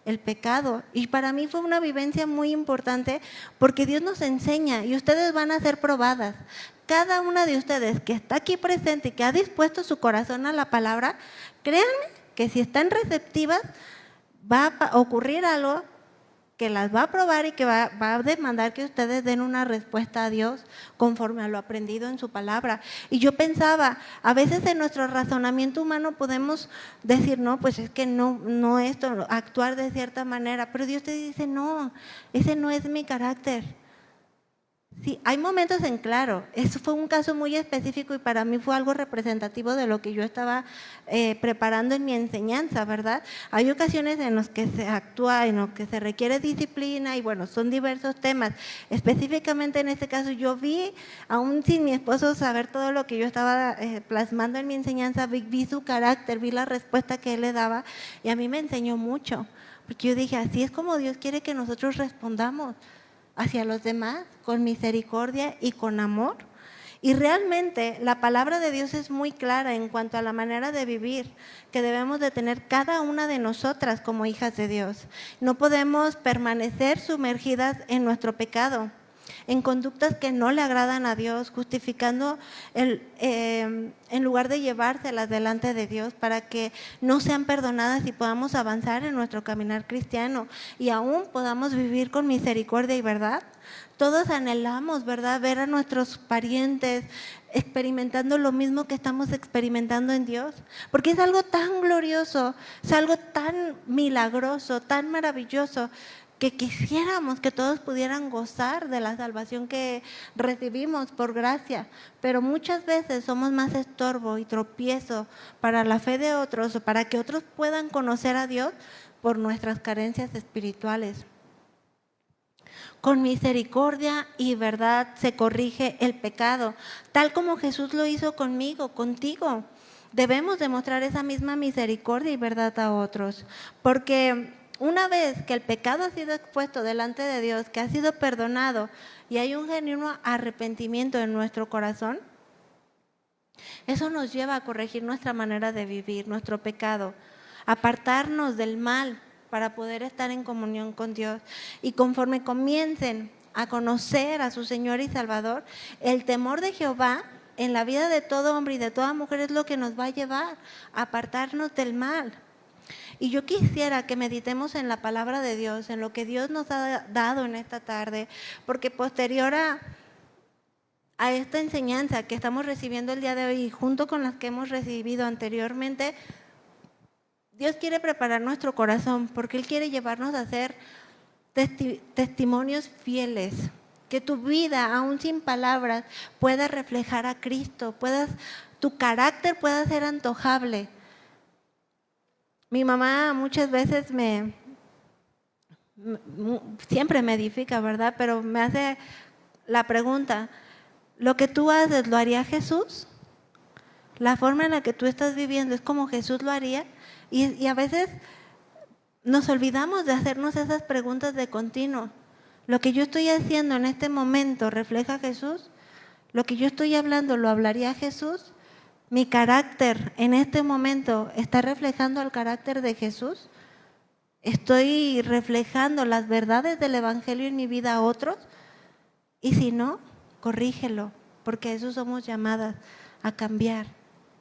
Speaker 1: el pecado. Y para mí fue una vivencia muy importante porque Dios nos enseña y ustedes van a ser probadas. Cada una de ustedes que está aquí presente y que ha dispuesto su corazón a la palabra, créanme que si están receptivas va a ocurrir algo que las va a probar y que va a demandar que ustedes den una respuesta a Dios conforme a lo aprendido en su palabra. Y yo pensaba, a veces en nuestro razonamiento humano podemos decir, no, pues es que no esto, actuar de cierta manera, pero Dios te dice, no, ese no es mi carácter. Sí, hay momentos en claro, eso fue un caso muy específico y para mí fue algo representativo de lo que yo estaba preparando en mi enseñanza, ¿verdad? Hay ocasiones en las que se actúa, en las que se requiere disciplina y bueno, son diversos temas. Específicamente en este caso yo vi, aún sin mi esposo saber todo lo que yo estaba plasmando en mi enseñanza, vi su carácter, vi la respuesta que él le daba y a mí me enseñó mucho, porque yo dije, así es como Dios quiere que nosotros respondamos hacia los demás, con misericordia y con amor. Y realmente la palabra de Dios es muy clara en cuanto a la manera de vivir que debemos de tener cada una de nosotras como hijas de Dios. No podemos permanecer sumergidas en nuestro pecado, en conductas que no le agradan a Dios, justificando en lugar de llevárselas delante de Dios para que no sean perdonadas y podamos avanzar en nuestro caminar cristiano y aún podamos vivir con misericordia y verdad. Todos anhelamos, ¿verdad?, ver a nuestros parientes experimentando lo mismo que estamos experimentando en Dios, porque es algo tan glorioso, es algo tan milagroso, tan maravilloso, que quisiéramos que todos pudieran gozar de la salvación que recibimos por gracia, pero muchas veces somos más estorbo y tropiezo para la fe de otros o para que otros puedan conocer a Dios por nuestras carencias espirituales. Con misericordia y verdad se corrige el pecado, tal como Jesús lo hizo conmigo, contigo. Debemos demostrar esa misma misericordia y verdad a otros, porque una vez que el pecado ha sido expuesto delante de Dios, que ha sido perdonado y hay un genuino arrepentimiento en nuestro corazón, eso nos lleva a corregir nuestra manera de vivir, nuestro pecado, apartarnos del mal para poder estar en comunión con Dios. Y conforme comiencen a conocer a su Señor y Salvador, el temor de Jehová en la vida de todo hombre y de toda mujer es lo que nos va a llevar a apartarnos del mal. Y yo quisiera que meditemos en la palabra de Dios, en lo que Dios nos ha dado en esta tarde, porque posterior a esta enseñanza que estamos recibiendo el día de hoy, junto con las que hemos recibido anteriormente, Dios quiere preparar nuestro corazón, porque Él quiere llevarnos a ser testimonios fieles, que tu vida, aún sin palabras, pueda reflejar a Cristo, tu carácter pueda ser antojable. Mi mamá muchas veces siempre me edifica, ¿verdad? Pero me hace la pregunta, ¿lo que tú haces lo haría Jesús? ¿La forma en la que tú estás viviendo es como Jesús lo haría? Y a veces nos olvidamos de hacernos esas preguntas de continuo. ¿Lo que yo estoy haciendo en este momento refleja a Jesús? ¿Lo que yo estoy hablando lo hablaría Jesús? ¿Mi carácter en este momento está reflejando el carácter de Jesús? ¿Estoy reflejando las verdades del Evangelio en mi vida a otros? Y si no, corrígelo, porque eso somos llamadas a cambiar,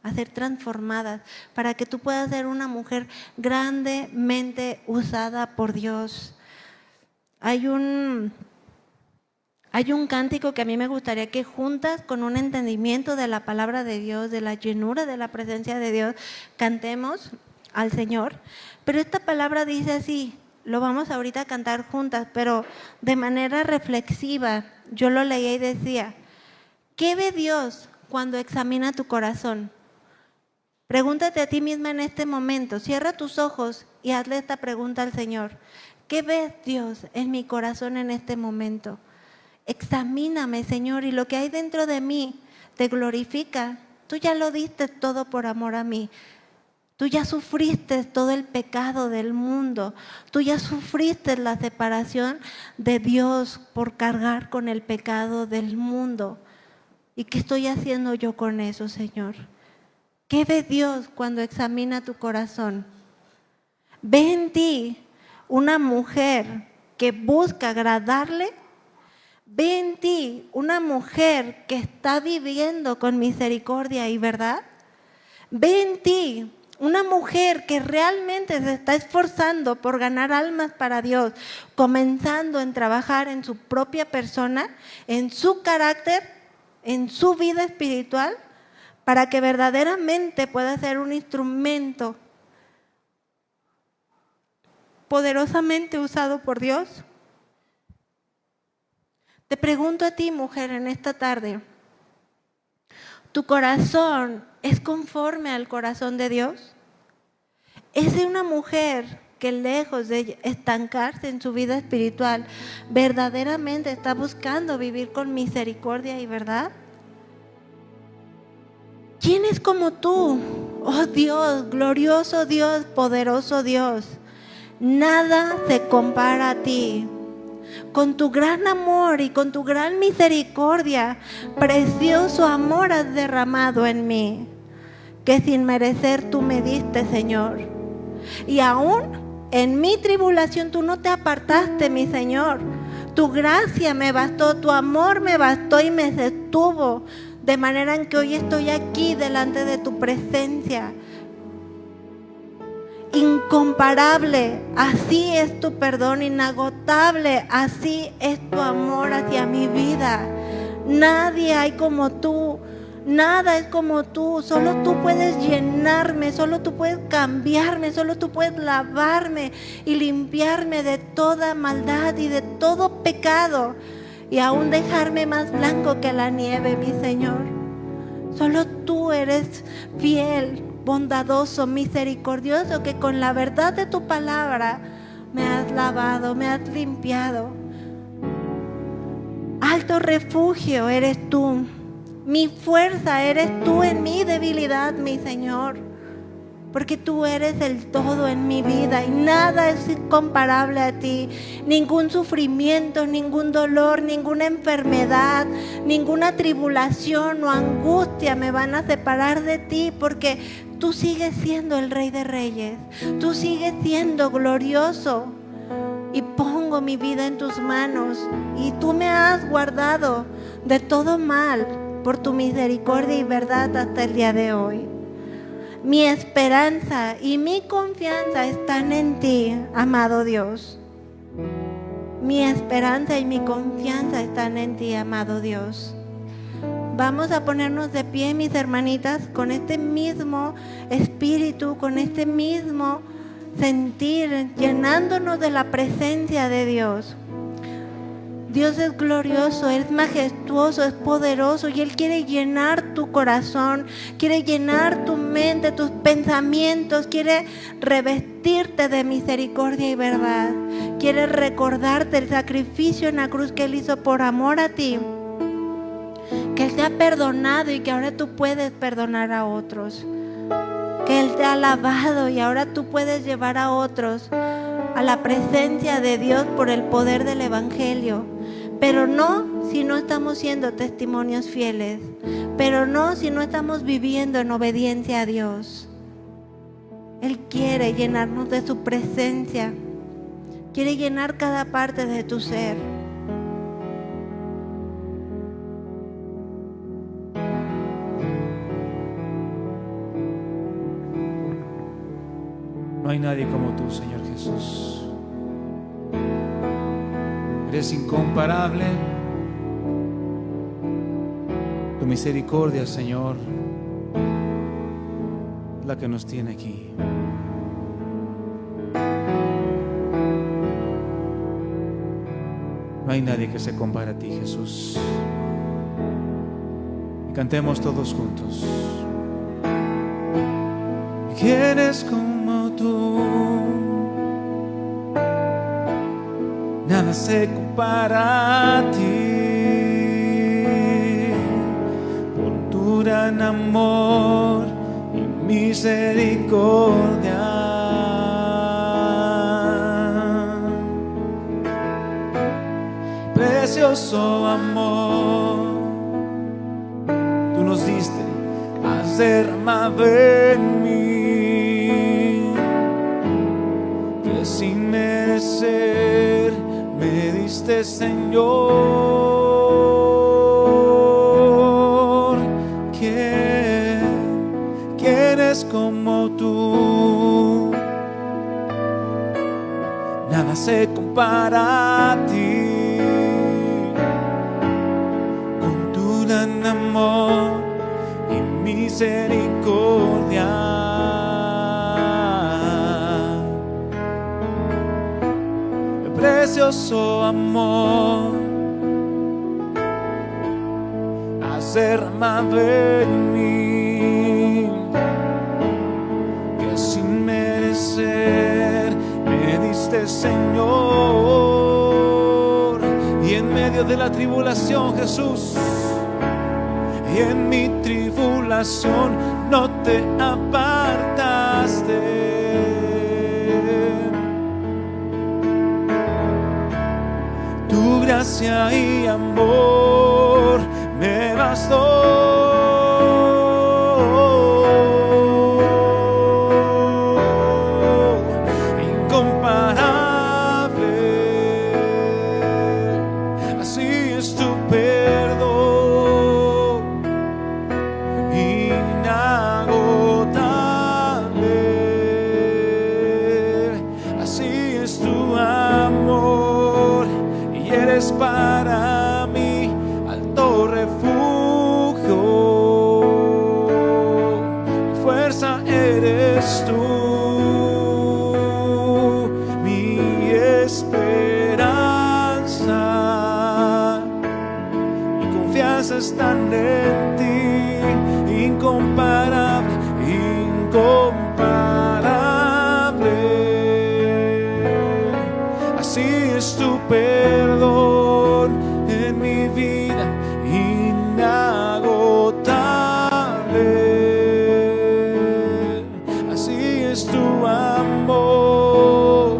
Speaker 1: a ser transformadas, para que tú puedas ser una mujer grandemente usada por Dios. Hay un cántico que a mí me gustaría que juntas, con un entendimiento de la palabra de Dios, de la llenura de la presencia de Dios, cantemos al Señor. Pero esta palabra dice así, lo vamos ahorita a cantar juntas, pero de manera reflexiva. Yo lo leía y decía, ¿qué ve Dios cuando examina tu corazón? Pregúntate a ti misma en este momento, cierra tus ojos y hazle esta pregunta al Señor. ¿Qué ves, Dios, en mi corazón en este momento? Examíname, Señor, y lo que hay dentro de mí te glorifica. Tú ya lo diste todo por amor a mí. Tú ya sufriste todo el pecado del mundo. Tú ya sufriste la separación de Dios por cargar con el pecado del mundo. ¿Y qué estoy haciendo yo con eso, Señor? ¿Qué ve Dios cuando examina tu corazón? ¿Ve en ti una mujer que busca agradarle? ¿Ve en ti una mujer que está viviendo con misericordia y verdad? ¿Ve en ti una mujer que realmente se está esforzando por ganar almas para Dios, comenzando en trabajar en su propia persona, en su carácter, en su vida espiritual, para que verdaderamente pueda ser un instrumento poderosamente usado por Dios? Te pregunto a ti, mujer, en esta tarde, ¿tu corazón es conforme al corazón de Dios? ¿Es de una mujer que lejos de estancarse en su vida espiritual, verdaderamente está buscando vivir con misericordia y verdad? ¿Quién es como tú? Oh Dios, glorioso Dios, poderoso Dios. Nada se compara a ti. con tu gran amor y con tu gran misericordia, precioso amor has derramado en mí, que sin merecer tú me diste, Señor. Y aún en mi tribulación tú no te apartaste, mi Señor. Tu gracia me bastó, tu amor me bastó y me sostuvo, de manera en que hoy estoy aquí delante de tu presencia. Incomparable, así es tu perdón, inagotable, así es tu amor hacia mi vida. Nadie hay como tú, nada es como tú, solo tú puedes llenarme, solo tú puedes cambiarme, solo tú puedes lavarme y limpiarme de toda maldad y de todo pecado y aún dejarme más blanco que la nieve, mi Señor. Solo tú eres fiel, bondadoso, misericordioso, que con la verdad de tu palabra me has lavado, me has limpiado. Alto refugio eres tú, mi fuerza eres tú en mi debilidad, mi Señor, porque tú eres el todo en mi vida y nada es incomparable a ti. Ningún sufrimiento, ningún dolor, ninguna enfermedad, ninguna tribulación o angustia me van a separar de ti, porque tú sigues siendo el Rey de Reyes, tú sigues siendo glorioso. Y pongo mi vida en tus manos y tú me has guardado de todo mal por tu misericordia y verdad hasta el día de hoy. Mi esperanza y mi confianza están en ti, amado Dios. Mi esperanza y mi confianza están en ti, amado Dios. Vamos a ponernos de pie, mis hermanitas, con este mismo espíritu, con este mismo sentir, llenándonos de la presencia de Dios. Dios es glorioso, es majestuoso, es poderoso y Él quiere llenar tu corazón, quiere llenar tu mente, tus pensamientos, quiere revestirte de misericordia y verdad, quiere recordarte el sacrificio en la cruz que Él hizo por amor a ti, que Él te ha perdonado y que ahora tú puedes perdonar a otros, que Él te ha lavado y ahora tú puedes llevar a otros a la presencia de Dios por el poder del Evangelio. Pero no si no estamos siendo testimonios fieles, pero no si no estamos viviendo en obediencia a Dios. Él quiere llenarnos de su presencia, quiere llenar cada parte de tu ser.
Speaker 2: No hay nadie como tú, Señor Jesús. Eres incomparable. Tu misericordia, Señor, es la que nos tiene aquí. No hay nadie que se compare a ti, Jesús. Y cantemos todos juntos. ¿Quién es como tú? Nada se compara a ti, por tu gran amor y misericordia. Precioso amor, tú nos diste, has derramado en mí, que sin merecer me diste, Señor. ¿Quién es como tú? Nada se compara a ti, con tu gran amor y misericordia. Precioso amor, has derramado en mí, que sin merecer me diste, Señor. Y en medio de la tribulación, Jesús, y en mi tribulación no te apartaste. Tu gracia y amor me bastó. Para mí alto refugio, mi fuerza eres tú, mi esperanza, mi confianza está en ti, incomparable, incomparable. Así es tu perdón en mi vida, inagotable. Así es tu amor,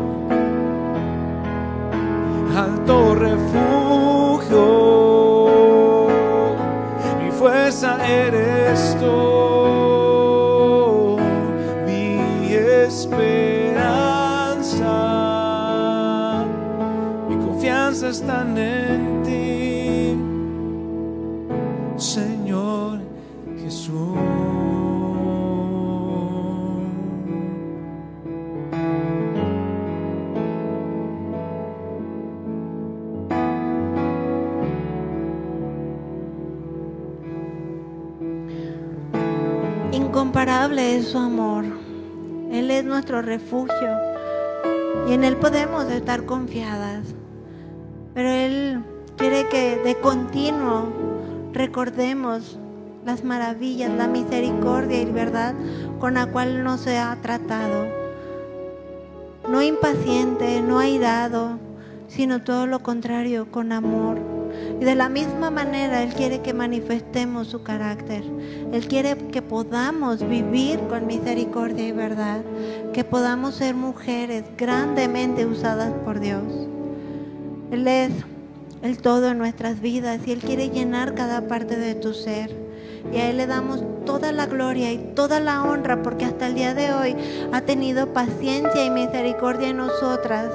Speaker 2: alto refugio, mi fuerza eres tú, mi esperanza, mi confianza está en ti, Señor Jesús.
Speaker 1: Incomparable es su amor. Él es nuestro refugio y en Él podemos estar confiadas. Pero Él quiere que de continuo recordemos las maravillas, la misericordia y verdad con la cual nos ha tratado. No impaciente, no airado, sino todo lo contrario, con amor. Y de la misma manera Él quiere que manifestemos su carácter. Él quiere que podamos vivir con misericordia y verdad, que podamos ser mujeres grandemente usadas por Dios. Él es el todo en nuestras vidas y Él quiere llenar cada parte de tu ser. Y a Él le damos toda la gloria y toda la honra porque hasta el día de hoy ha tenido paciencia y misericordia en nosotras.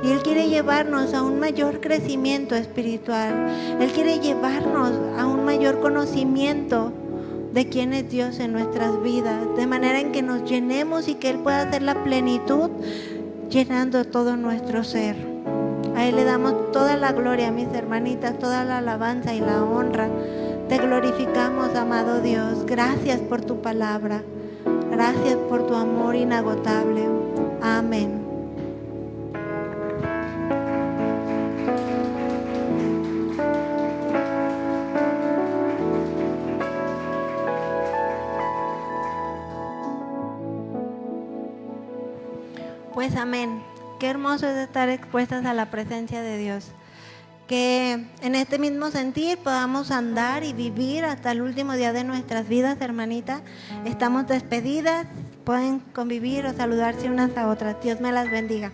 Speaker 1: Y Él quiere llevarnos a un mayor crecimiento espiritual. Él quiere llevarnos a un mayor conocimiento de quién es Dios en nuestras vidas. De manera en que nos llenemos y que Él pueda hacer la plenitud llenando todo nuestro ser. A Él le damos toda la gloria, mis hermanitas, toda la alabanza y la honra. Te glorificamos, amado Dios. Gracias por tu palabra. Gracias por tu amor inagotable. Amén. Pues amén. Qué hermoso es estar expuestas a la presencia de Dios. Que en este mismo sentir podamos andar y vivir hasta el último día de nuestras vidas, hermanita. Estamos despedidas, pueden convivir o saludarse unas a otras. Dios me las bendiga.